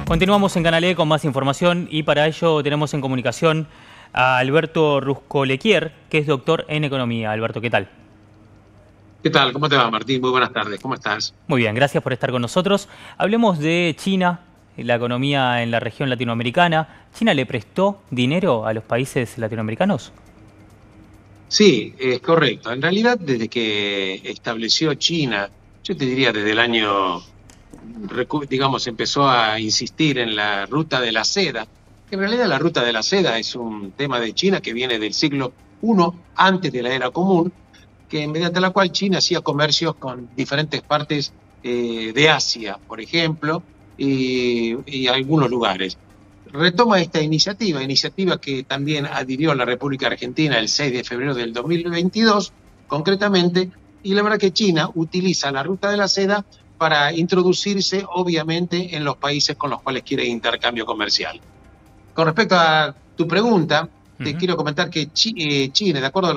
Continuamos en Canal E con más información y para ello tenemos en comunicación a Alberto Ruscolequier, que es doctor en Economía. Alberto, ¿qué tal? ¿Qué tal? ¿Cómo te va, Martín? Muy buenas tardes. ¿Cómo estás? Muy bien, gracias por estar con nosotros. Hablemos de China, la economía en la región latinoamericana. ¿China le prestó dinero a los países latinoamericanos? Sí, es correcto. En realidad, desde que estableció China, yo te diría desde el año, digamos, empezó a insistir en la ruta de la seda. En realidad la ruta de la seda es un tema de China que viene del siglo I, antes de la era común, que mediante la cual China hacía comercios con diferentes partes de Asia, por ejemplo, y algunos lugares. Retoma esta iniciativa que también adhirió la República Argentina el 6 de febrero del 2022, concretamente, y la verdad que China utiliza la ruta de la seda para introducirse, obviamente, en los países con los cuales quiere intercambio comercial. Con respecto a tu pregunta, te quiero comentar que China, de acuerdo a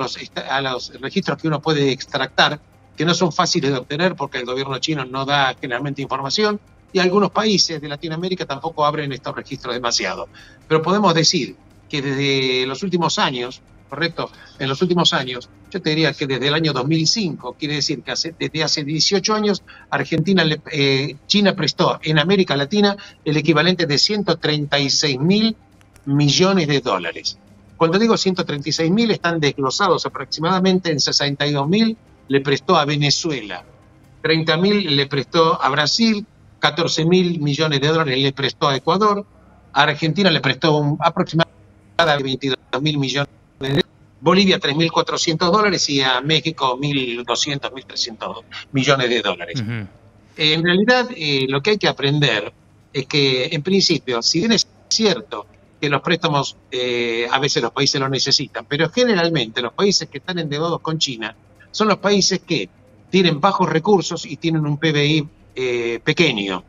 los registros que uno puede extractar, que no son fáciles de obtener porque el gobierno chino no da generalmente información, y algunos países de Latinoamérica tampoco abren estos registros demasiado. Pero podemos decir que desde los últimos años, ¿correcto? En los últimos años, yo te diría que desde el año 2005, quiere decir que desde hace 18 años, China prestó en América Latina el equivalente de 136.000 millones de dólares. Cuando digo 136.000, están desglosados aproximadamente en 62.000 le prestó a Venezuela, 30.000 le prestó a Brasil, 14.000 millones de dólares le prestó a Ecuador, a Argentina le prestó aproximadamente 22.000 millones de dólares, Bolivia 3.400 dólares y a México 1.200, 1.300 millones de dólares. En realidad, lo que hay que aprender es que, en principio, si bien es cierto que los préstamos a veces los países lo necesitan, pero generalmente los países que están endeudados con China son los países que tienen bajos recursos y tienen un PBI pequeño,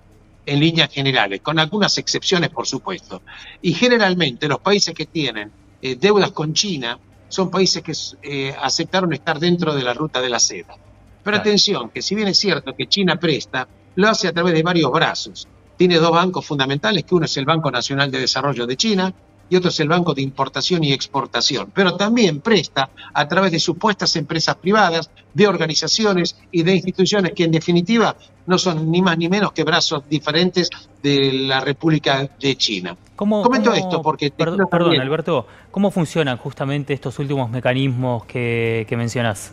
en líneas generales, con algunas excepciones, por supuesto. Y generalmente los países que tienen deudas con China son países que aceptaron estar dentro de la ruta de la seda. Pero atención, que si bien es cierto que China presta, lo hace a través de varios brazos. Tiene dos bancos fundamentales, que uno es el Banco Nacional de Desarrollo de China y otro es el Banco de Importación y Exportación. Pero también presta a través de supuestas empresas privadas, de organizaciones y de instituciones que en definitiva no son ni más ni menos que brazos diferentes de la República de China. Comento esto porque... Perdón, Alberto, ¿cómo funcionan justamente estos últimos mecanismos que mencionás?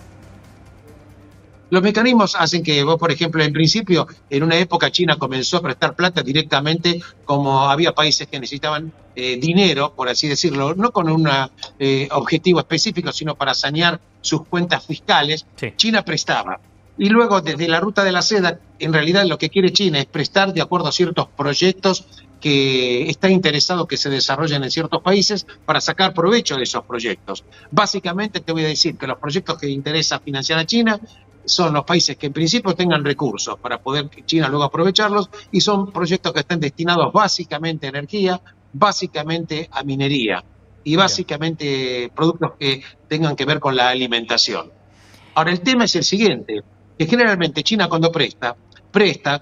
Los mecanismos hacen que vos, por ejemplo, en principio, en una época China comenzó a prestar plata directamente, como había países que necesitaban dinero, por así decirlo, no con un objetivo específico, sino para sanear sus cuentas fiscales. Sí. China prestaba. Y luego, desde la ruta de la seda, en realidad lo que quiere China es prestar de acuerdo a ciertos proyectos que está interesado que se desarrollen en ciertos países para sacar provecho de esos proyectos. Básicamente te voy a decir que los proyectos que interesa financiar a China son los países que en principio tengan recursos para poder China luego aprovecharlos, y son proyectos que estén destinados básicamente a energía, básicamente a minería y básicamente productos que tengan que ver con la alimentación. Ahora, el tema es el siguiente, que generalmente China cuando presta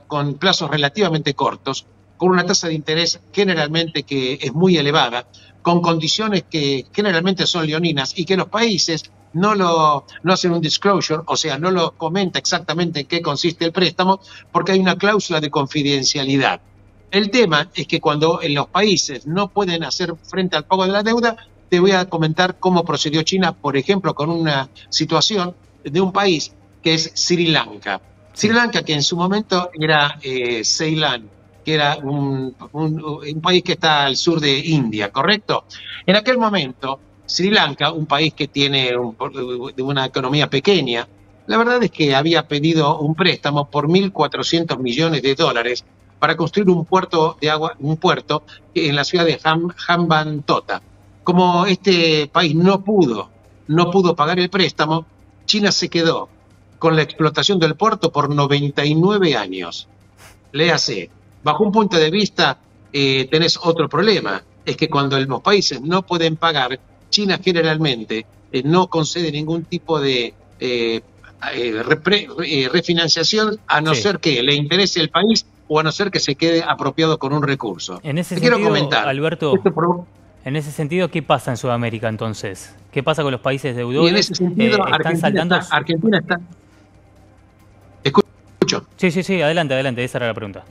con plazos relativamente cortos, con una tasa de interés generalmente que es muy elevada, con condiciones que generalmente son leoninas y que los países no hacen un disclosure, o sea, no lo comenta exactamente en qué consiste el préstamo, porque hay una cláusula de confidencialidad. El tema es que cuando en los países no pueden hacer frente al pago de la deuda, te voy a comentar cómo procedió China, por ejemplo, con una situación de un país que es Sri Lanka. Sri Lanka, que en su momento era Ceilán, que era un país que está al sur de India, ¿correcto? En aquel momento, Sri Lanka, un país que tiene una economía pequeña, la verdad es que había pedido un préstamo por 1.400 millones de dólares para construir un puerto en la ciudad de Hambantota. Como este país no pudo pagar el préstamo, China se quedó con la explotación del puerto por 99 años. Léase, bajo un punto de vista tenés otro problema, es que cuando los países no pueden pagar, China generalmente no concede ningún tipo de refinanciación, a no ser que le interese el país o a no ser que se quede apropiado con un recurso. En ese Te quiero sentido, comentar. Alberto, en ese sentido, ¿qué pasa en Sudamérica entonces? ¿Qué pasa con los países Y en deudores? ese sentido, ¿Están saltando? Argentina está. Escucho. Sí, adelante, esa era la pregunta.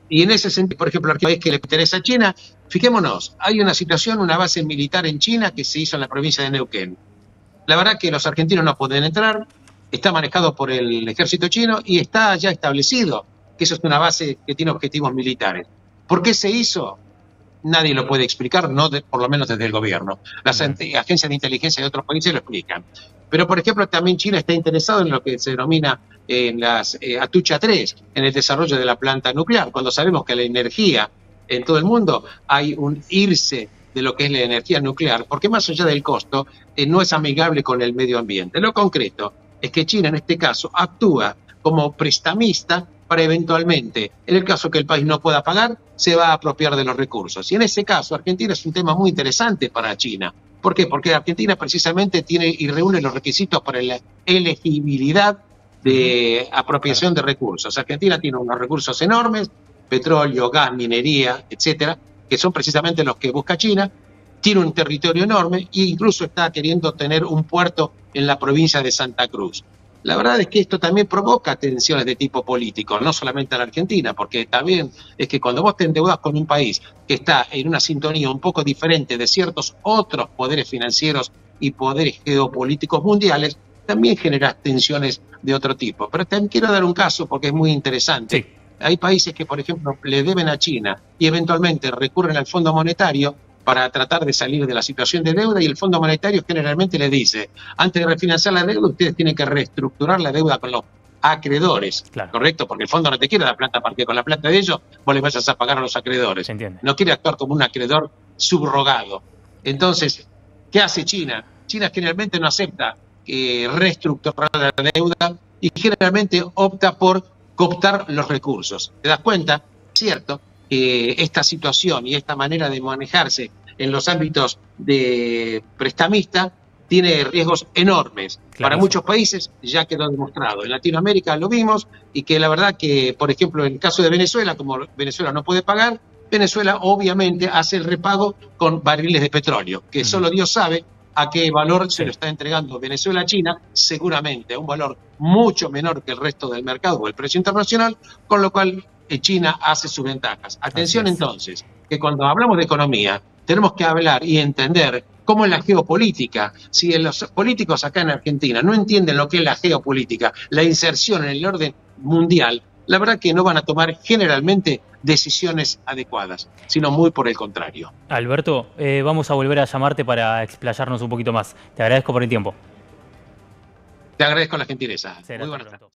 Y en ese sentido, por ejemplo, el país que le interesa a China, fijémonos, hay una situación, una base militar en China que se hizo en la provincia de Neuquén. La verdad que los argentinos no pueden entrar, está manejado por el ejército chino y está ya establecido que eso es una base que tiene objetivos militares. ¿Por qué se hizo? Nadie lo puede explicar, por lo menos desde el gobierno. Las agencias de inteligencia de otros países lo explican. Pero, por ejemplo, también China está interesado en lo que se denomina en las Atucha 3, en el desarrollo de la planta nuclear, cuando sabemos que la energía en todo el mundo hay un irse de lo que es la energía nuclear, porque más allá del costo, no es amigable con el medio ambiente. Lo concreto es que China, en este caso, actúa como prestamista para eventualmente, en el caso que el país no pueda pagar, se va a apropiar de los recursos. Y en ese caso, Argentina es un tema muy interesante para China. ¿Por qué? Porque Argentina precisamente tiene y reúne los requisitos para la elegibilidad de apropiación de recursos. Argentina tiene unos recursos enormes, petróleo, gas, minería, etcétera, que son precisamente los que busca China. Tiene un territorio enorme e incluso está queriendo tener un puerto en la provincia de Santa Cruz. La verdad es que esto también provoca tensiones de tipo político, no solamente en la Argentina, porque también es que cuando vos te endeudas con un país que está en una sintonía un poco diferente de ciertos otros poderes financieros y poderes geopolíticos mundiales, también generas tensiones de otro tipo. Pero también quiero dar un caso porque es muy interesante. Sí. Hay países que, por ejemplo, le deben a China y eventualmente recurren al Fondo Monetario para tratar de salir de la situación de deuda, y el Fondo Monetario generalmente le dice, antes de refinanciar la deuda, ustedes tienen que reestructurar la deuda con los acreedores, Claro. ¿correcto? Porque el fondo no te quiere dar plata para que con la plata de ellos vos les vayas a pagar a los acreedores. Se entiende. No quiere actuar como un acreedor subrogado. Entonces, ¿qué hace China? China generalmente no acepta reestructurar la deuda y generalmente opta por cooptar los recursos. ¿Te das cuenta? Cierto. Esta situación y esta manera de manejarse en los ámbitos de prestamista tiene riesgos enormes. Para muchos países ya quedó demostrado. En Latinoamérica lo vimos, y que la verdad que, por ejemplo, en el caso de Venezuela, como Venezuela no puede pagar, Venezuela obviamente hace el repago con barriles de petróleo, que solo Dios sabe a qué valor se lo está entregando Venezuela a China, seguramente a un valor mucho menor que el resto del mercado o el precio internacional, con lo cual China hace sus ventajas. Atención entonces, que cuando hablamos de economía tenemos que hablar y entender cómo es la geopolítica. Si los políticos acá en Argentina no entienden lo que es la geopolítica, la inserción en el orden mundial, la verdad que no van a tomar generalmente decisiones adecuadas, sino muy por el contrario. Alberto, vamos a volver a llamarte para explayarnos un poquito más. Te agradezco por el tiempo. Te agradezco la gentileza. Muy buenas tardes.